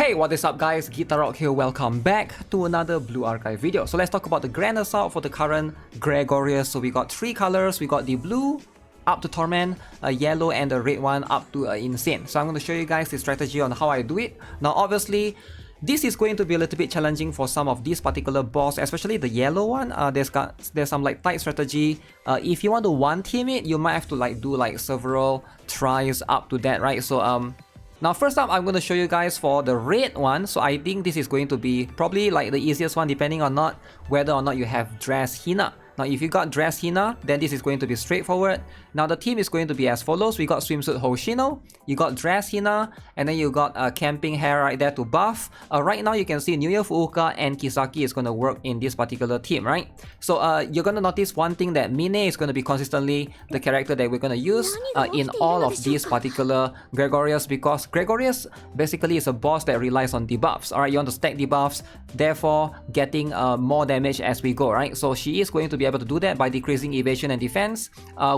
Hey, what is up guys, Guitar Rock here, welcome back to another Blue Archive video. So let's talk about the Grand Assault for the current Gregorius. So we got three colors, we got the blue up to Torment, a yellow and the red one up to Insane. So I'm going to show you guys the strategy on how I do it. Now obviously, this is going to be a little bit challenging for some of these particular boss, especially the yellow one. There's some like tight strategy. If you want to one team it, you might have to like do like several tries up to that, right? So now first up, I'm going to show you guys for the red one. So I think this is going to be probably like the easiest one, depending on whether or not you have Dress Hina. Now if you got Dress Hina, then this is going to be straightforward. Now the team is going to be as follows. We got Swimsuit Hoshino, you got Dress Hina, and then you got Camping Hair right there to buff. Right now you can see New Year Fuuka and Kisaki is going to work in this particular team, right? So you're going to notice one thing, that Mine is going to be consistently the character that we're going to use in all of these particular Gregorius, because Gregorius basically is a boss that relies on debuffs. Alright, you want to stack debuffs, therefore getting more damage as we go, right? So she is going to be able to do that by decreasing evasion and defense.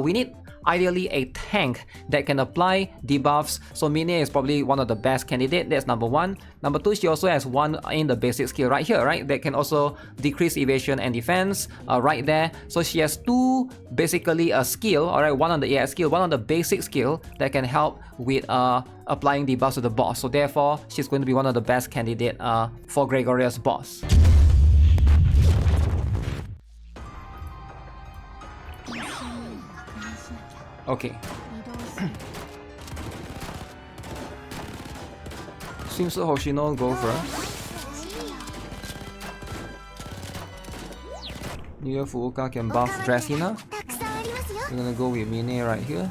We need ideally a tank that can apply debuffs. So Mine is probably one of the best candidates. That's number one. Number two, she also has one in the basic skill right here, right? That can also decrease evasion and defense right there. So she has two basically a skill, alright, one on the AX skill, one on the basic skill that can help with applying debuffs to the boss. So therefore, she's going to be one of the best candidates for Gregorius boss. Okay. Swimsuit Hoshino go first. New Year Fuuka can buff Dress Hina. We're gonna go with Mine right here.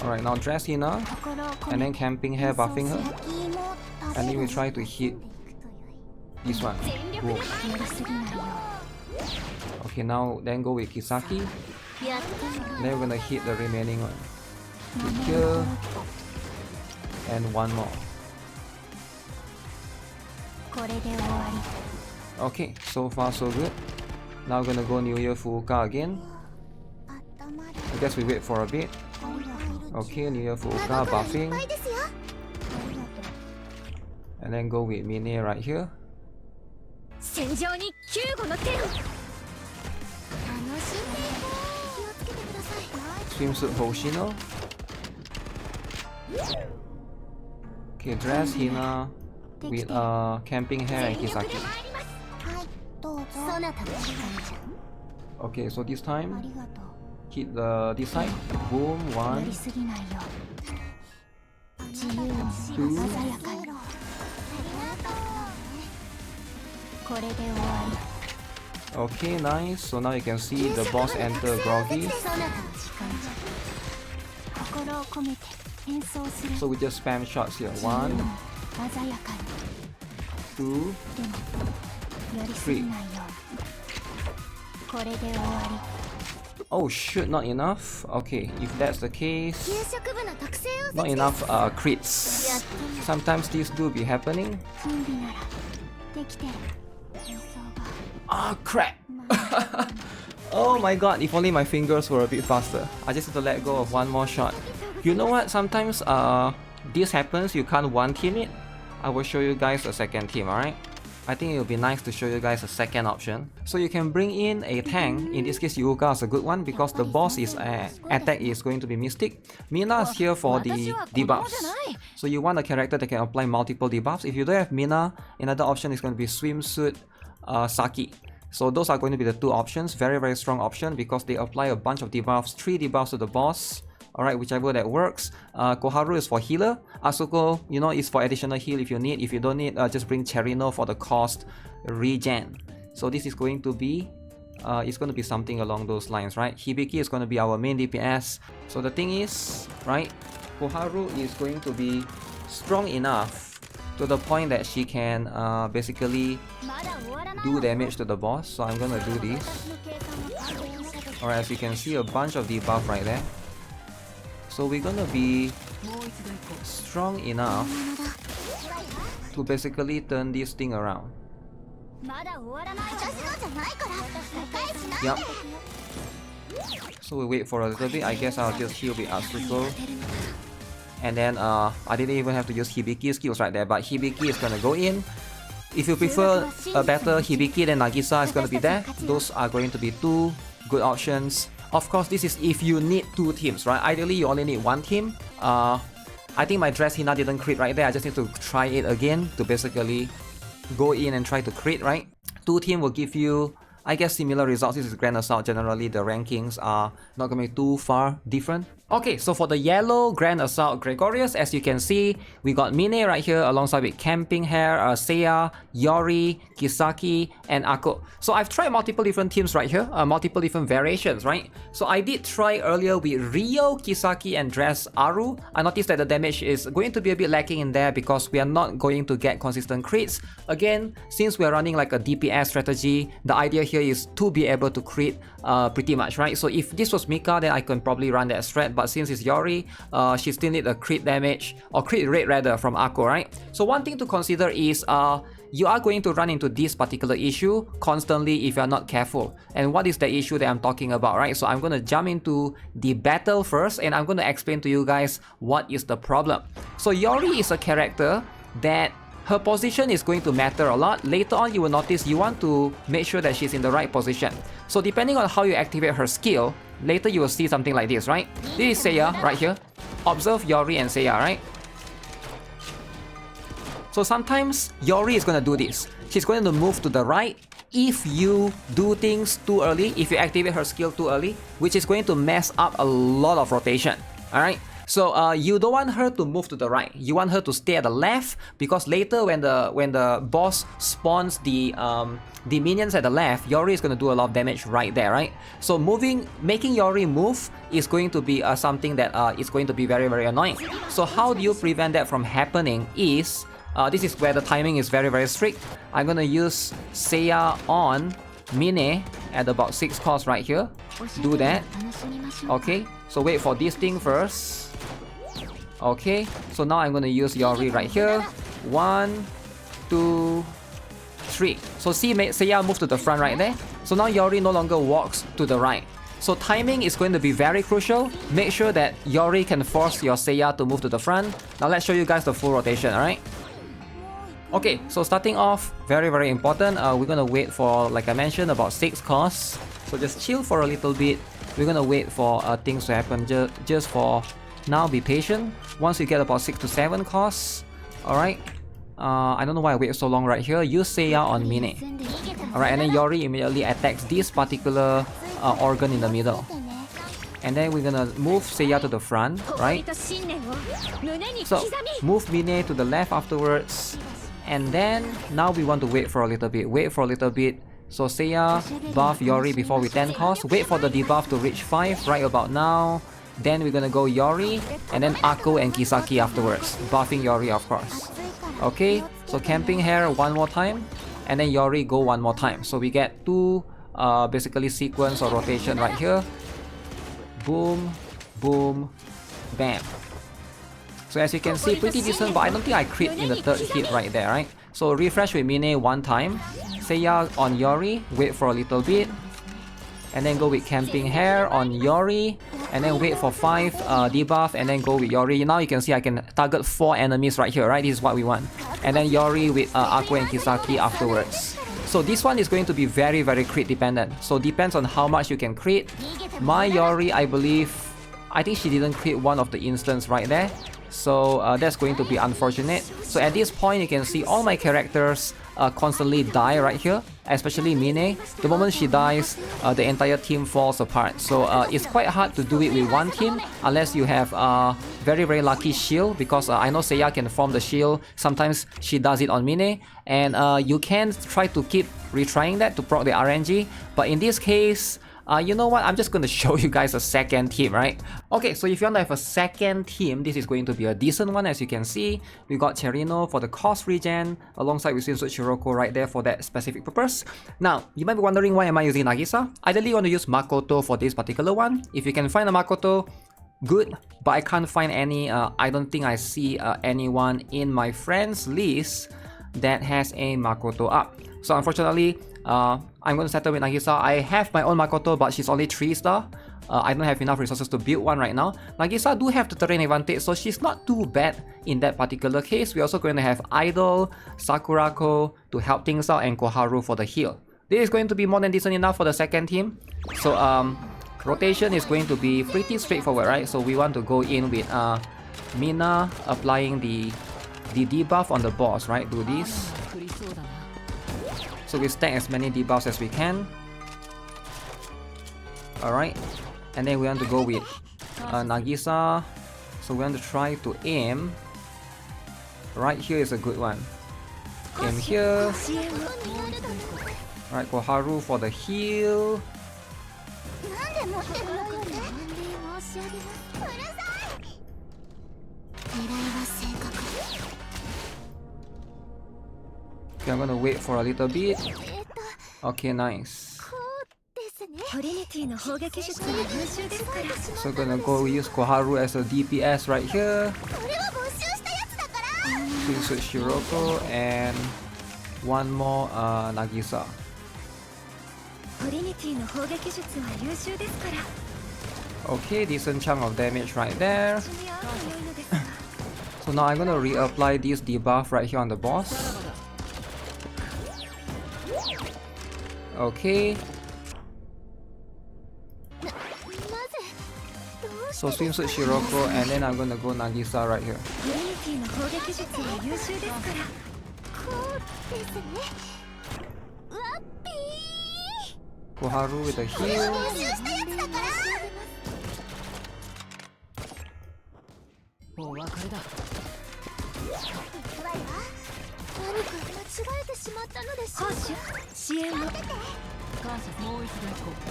Alright, now Dress Hina, and then Camping Hair buffing her. And then we try to hit this one. Whoa. Okay, now then go with Kisaki. Then we're gonna hit the remaining one. Here. And one more. Okay, so far so good. Now we're gonna go New Year Fuuka again. I guess we wait for a bit. Okay, New Year Fuuka buffing. And then go with Mine right here. Swimsuit Hoshino. Okay, Dress Hina with Camping Hair and Kisaki. Okay, so this time hit this side. Boom, 1, 2. Okay, nice. So now you can see the boss enter groggy. So we just spam shots here. 1, 2, 3. Oh shoot, not enough. Okay, if that's the case, not enough crits. Sometimes these do be happening. Ah, crap! Oh my god, if only my fingers were a bit faster. I just have to let go of one more shot. You know what, sometimes this happens, you can't one team it. I will show you guys a second team, alright? I think it would be nice to show you guys a second option. So you can bring in a tank, in this case Yuuka is a good one because the boss is attack is going to be Mystic. Mina is here for the debuffs. So you want a character that can apply multiple debuffs. If you don't have Mina, another option is going to be Swimsuit Saki. So those are going to be the two options. Very, very strong option because they apply a bunch of debuffs, 3 debuffs to the boss. Alright, whichever that works. Koharu is for healer. Asuko, you know, is for additional heal if you need. If you don't need, just bring Cherino for the cost regen. So this is going to be it's going to be something along those lines, right? Hibiki is going to be our main DPS. So the thing is, right, Koharu is going to be strong enough to the point that she can basically do damage to the boss. So I'm gonna do this. Alright, as you can see, a bunch of debuff right there. So we're gonna be strong enough to basically turn this thing around. Yep. So we wait for a little bit. I guess I'll just heal with Asuko. And then I didn't even have to use Hibiki skills right there, but Hibiki is gonna go in. If you prefer a better Hibiki, then Nagisa is gonna be there. Those are going to be two good options. Of course, this is if you need two teams, right? Ideally, you only need one team. I think my Dress Hina didn't crit right there. I just need to try it again to basically go in and try to crit, right? Two team will give you, I guess, similar results. This is Grand Assault. Generally, the rankings are not going to be too far different. Okay, so for the yellow Grand Assault Gregorius, as you can see, we got Mine right here alongside with Camping Hair, Seiya, Yori, Kisaki, and Ako. So I've tried multiple different teams right here, multiple different variations, right? So I did try earlier with Rio, Kisaki, and Dress Aru. I noticed that the damage is going to be a bit lacking in there because we are not going to get consistent crits. Again, since we are running like a DPS strategy, the idea here is to be able to crit pretty much, right? So if this was Mika, then I can probably run that strat, but since it's Yori, she still need a crit damage, or crit rate rather, from Ako, right? So one thing to consider is you are going to run into this particular issue constantly if you are not careful. And what is the issue that I'm talking about, right? So I'm going to jump into the battle first, and I'm going to explain to you guys what is the problem. So Yori is a character that her position is going to matter a lot. Later on, you will notice you want to make sure that she's in the right position. So depending on how you activate her skill, later you will see something like this, right? This is Seiya right here. Observe Yori and Seiya, right? So sometimes Yori is going to do this. She's going to move to the right if you do things too early, if you activate her skill too early, which is going to mess up a lot of rotation, alright? So you don't want her to move to the right. You want her to stay at the left, because later when the boss spawns the minions at the left, Yori is going to do a lot of damage right there, right? So making Yori move is going to be something that is going to be very, very annoying. So how do you prevent that from happening is, this is where the timing is very, very strict. I'm going to use Seiya on Mine at about 6 cost right here. Do that. Okay, so wait for this thing first. Okay, so now I'm going to use Yori right here. 1, 2, 3. So see, Seiya move to the front right there. So now Yori no longer walks to the right. So timing is going to be very crucial. Make sure that Yori can force your Seiya to move to the front. Now let's show you guys the full rotation, alright? Okay, so starting off, very, very important. We're going to wait for, like I mentioned, about 6 costs. So just chill for a little bit. We're going to wait for things to happen just for now. Be patient. Once you get about 6 to 7 costs, alright? I don't know why I wait so long right here. Use Seiya on Mine. Alright, and then Yori immediately attacks this particular organ in the middle. And then we're gonna move Seiya to the front, right? So, move Mine to the left afterwards. And then, now we want to wait for a little bit. So Seiya, buff Yori before we 10 cost. Wait for the debuff to reach 5 right about now. Then we're gonna go Yori, and then Ako and Kisaki afterwards. Buffing Yori, of course. Okay, so Camping Hair one more time, and then Yori go one more time. So we get 2 basically sequence or rotation right here. Boom, boom, bam. So as you can see, pretty decent, but I don't think I crit in the 3rd hit right there, right? So refresh with Mine 1 time. Seiya on Yori, wait for a little bit. And then go with Camping Hair on Yori. And then wait for 5 debuff, and then go with Yori. Now you can see I can target 4 enemies right here, right? This is what we want. And then Yori with Ako and Kisaki afterwards. So this one is going to be very, very crit dependent. So depends on how much you can crit. My Yori, I think she didn't crit one of the instants right there. So that's going to be unfortunate. So at this point, you can see all my characters constantly die right here, especially Mine. The moment she dies, the entire team falls apart. So it's quite hard to do it with one team unless you have very, very lucky shield, because I know Seiya can form the shield. Sometimes she does it on Mine, and you can try to keep retrying that to proc the RNG. But in this case, you know what, I'm just going to show you guys a second team, right? Okay, so if you want to have a second team, this is going to be a decent one. As you can see, we got Cherino for the cost regen, alongside with Swimsuit Shiroko right there for that specific purpose. Now, you might be wondering, why am I using Nagisa? Ideally, you want to use Makoto for this particular one. If you can find a Makoto, good, but I can't find any. I don't think I see anyone in my friends list that has a Makoto up. So unfortunately, I'm going to settle with Nagisa. I have my own Makoto, but she's only 3-star. I don't have enough resources to build one right now. Nagisa do have the terrain advantage, so she's not too bad in that particular case. We're also going to have Idol, Sakurako to help things out, and Koharu for the heal. This is going to be more than decent enough for the second team. So rotation is going to be pretty straightforward, right? So we want to go in with Mina applying the debuff on the boss, right? Do this. So we stack as many debuffs as we can. Alright. And then we want to go with Nagisa. So we want to try to aim. Right here is a good one. Aim here. Right, Koharu for the heal. Okay, I'm gonna wait for a little bit. Okay, nice. So gonna go use Koharu as a DPS right here. Swimsuit Shiroko and one more Nagisa. Okay, decent chunk of damage right there. So now I'm gonna reapply this debuff right here on the boss. Okay. So swimsuit Shiroko, and then I'm gonna go Nagisa right here. Koharu with a heal.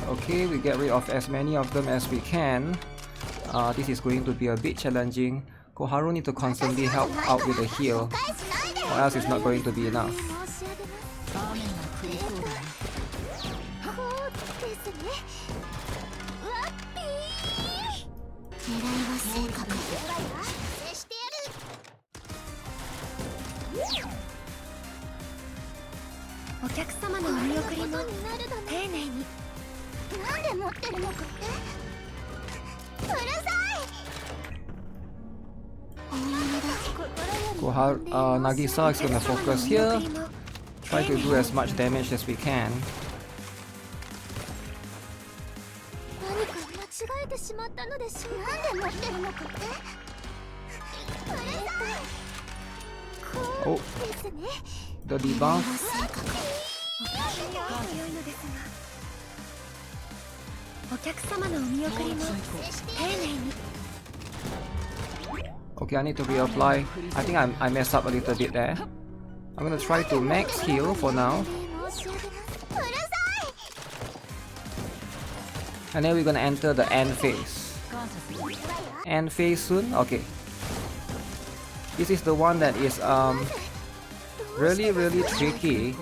Okay, we get rid of as many of them as we can. This is going to be a bit challenging. Koharu need to constantly help out with the heal, or else it's not going to be enough. Nagisa is gonna focus here. Try to do as much damage as we can. Oh, the debuff. Okay, I need to reapply. I think I messed up a little bit there. I'm gonna try to max heal for now. And then we're gonna enter the end phase. End phase soon? Okay. This is the one that is really tricky.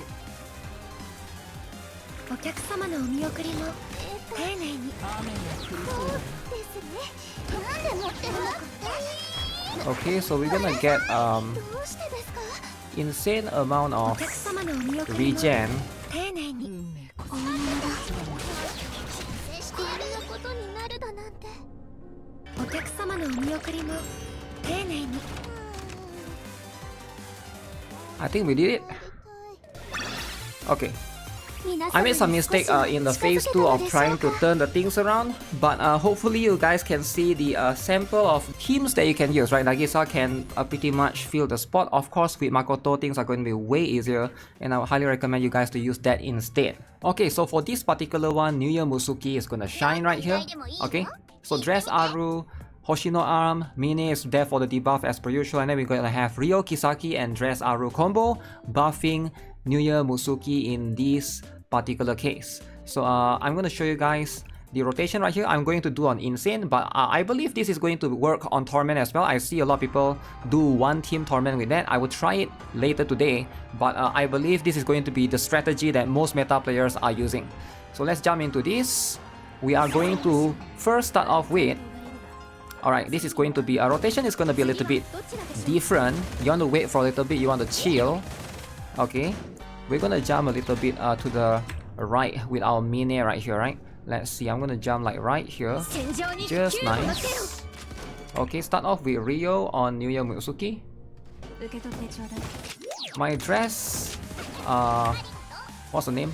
Okay, so we're gonna get insane amount of regen. I think we did it. Okay. I made some mistake in the phase 2 of trying to turn the things around, but hopefully you guys can see the sample of teams that you can use, right? Nagisa can pretty much fill the spot. Of course, with Makoto, things are going to be way easier, and I would highly recommend you guys to use that instead. Okay, so for this particular one, New Year Musuki is gonna shine right here. Okay, so Dress Aru, Hoshino Arm, Mine is there for the debuff as per usual, and then we're gonna have Ryo Kisaki and Dress Aru combo buffing New Year Musuki in this particular case. So I'm going to show you guys the rotation right here. I'm going to do on Insane, but I believe this is going to work on Torment as well. I see a lot of people do one team Torment with that. I will try it later today, but I believe this is going to be the strategy that most meta players are using. So let's jump into this. We are going to first start off with, alright, this is going to be, a rotation is going to be a little bit different. You want to wait for a little bit, you want to chill. Okay, we're gonna jump a little bit to the right with our Mine right here, right? Let's see, I'm gonna jump like right here. Just nice. Okay, start off with Ryo on New Year Mutsuki. My dress, what's the name?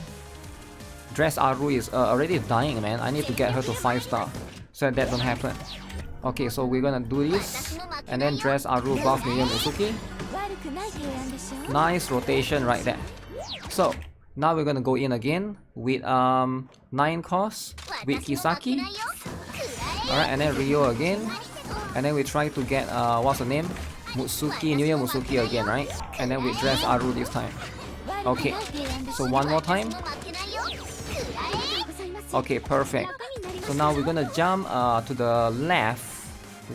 Dress Aru is already dying, man. I need to get her to 5-star so that don't happen. Okay, so we're gonna do this and then dress Aru buff New Year Mutsuki. Nice rotation right there. So now we're gonna go in again with 9 cost with Kisaki. Alright, and then Ryo again. And then we try to get what's the name? Mutsuki, New Year Mutsuki again, right? And then we dress Aru this time. Okay, so one more time. Okay, perfect. So now we're gonna jump to the left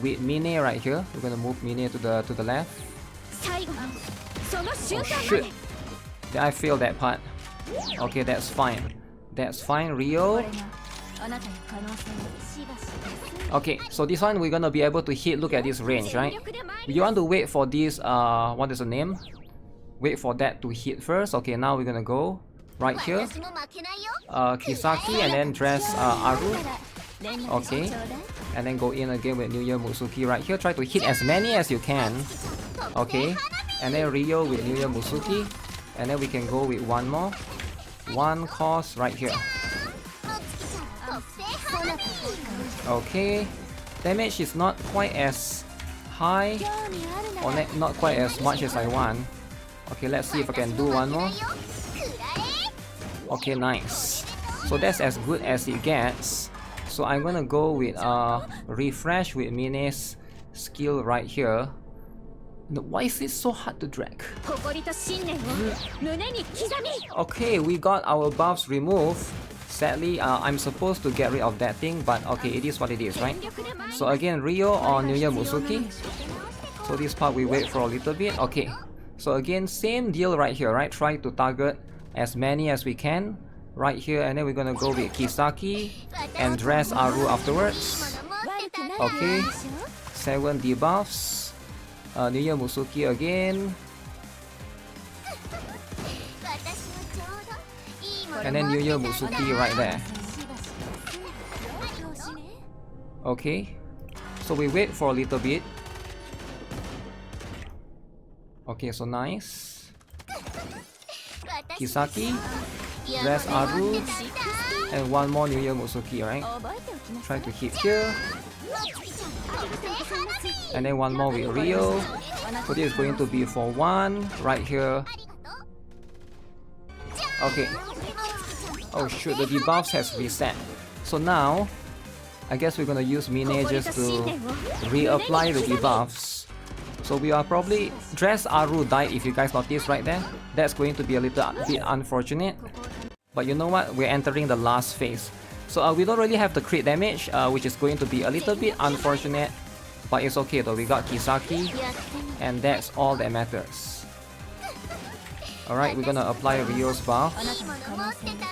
with Mine right here. We're gonna move Mine to the left. Oh shit! I failed that part. Okay, that's fine. That's fine, Ryo. Okay, so this one we're gonna be able to hit. Look at this range, right? You want to wait for this, what is the name? Wait for that to hit first. Okay, now we're gonna go right here. Kisaki and then dress Aru. Okay, and then go in again with New Year Mutsuki right here. Try to hit as many as you can. Okay, and then Ryo with New Year Mutsuki. And then we can go with one more. 1 cost right here. Okay, damage is not quite as high or not quite as much as I want. Okay, let's see if I can do one more. Okay, nice. So that's as good as it gets. So I'm gonna go with refresh with Mine's skill right here. Why is this so hard to drag? Okay, we got our buffs removed. Sadly, I'm supposed to get rid of that thing, but okay, it is what it is, right? So again, Ryo on New Year Mutsuki. So this part we wait for a little bit. Okay, so again, same deal right here, right? Try to target as many as we can right here, and then we're gonna go with Kisaki and dress Aru afterwards. Okay, 7 debuffs. New Year Mutsuki again. And then New Year Mutsuki right there. Okay, so we wait for a little bit. Okay, so nice. Kisaki, dress Aru, and one more New Year Mutsuki, right? Try to hit here. And then one more with Ryo. So this is going to be for 1 right here. Okay. Oh shoot, the debuffs has reset. So now, I guess we're gonna use Mine just to reapply the debuffs. So we are probably... Dress Aru died if you guys noticed right there. That's going to be a little bit unfortunate. But you know what? We're entering the last phase. So we don't really have the crit damage, which is going to be a little bit unfortunate. But it's okay though, we got Kisaki, and that's all that matters. Alright, we're gonna apply Ryo's buff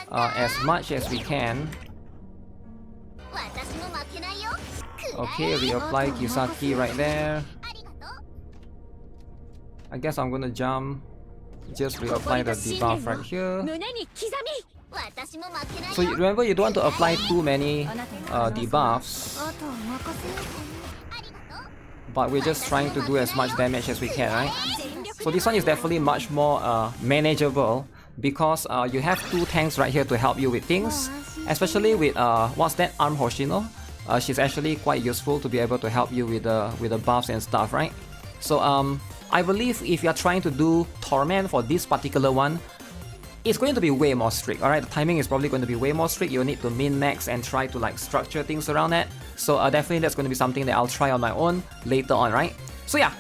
as much as we can. Okay, reapply Kisaki right there. I guess I'm gonna jump, just reapply the debuff right here. So remember, you don't want to apply too many debuffs. But we're just trying to do as much damage as we can, right? So this one is definitely much more manageable because you have 2 tanks right here to help you with things. Especially with, what's that, Arm Hoshino? She's actually quite useful to be able to help you with the buffs and stuff, right? So I believe if you're trying to do Torment for this particular one, it's going to be way more strict, alright? The timing is probably going to be way more strict. You'll need to min-max and try to like structure things around that. So definitely that's going to be something that I'll try on my own later on, right? So yeah,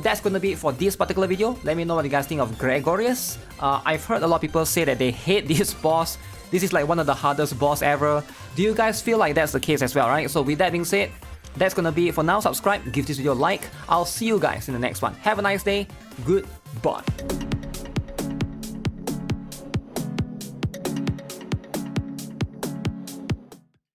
that's going to be it for this particular video. Let me know what you guys think of Gregorius. I've heard a lot of people say that they hate this boss. This is like one of the hardest boss ever. Do you guys feel like that's the case as well, right? So with that being said, that's going to be it for now. Subscribe, give this video a like. I'll see you guys in the next one. Have a nice day. Goodbye.